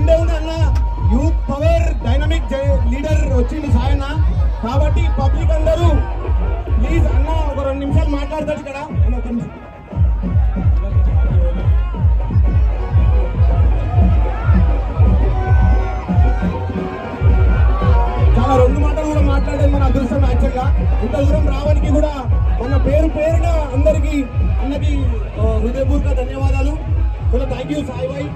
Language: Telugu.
ముందే ఉంది అన్న, యూత్ పవర్ డైనమిక్ లీడర్ వచ్చింది సాయన్న. కాబట్టి పబ్లిక్ అందరూ ప్లీజ్ అన్న ఒక 2 నిమిషాలు మాట్లాడతాడు ఇక్కడ. చాలా 2 మాటలు కూడా మాట్లాడేది మన అదృష్టం. యాక్చువల్గా ఇంత దూరం రావడానికి కూడా మన పేరుగా అందరికీ అన్నకి హృదయపూర్వక ధన్యవాదాలు. చాలా థ్యాంక్ యూ సాయి భాయ్.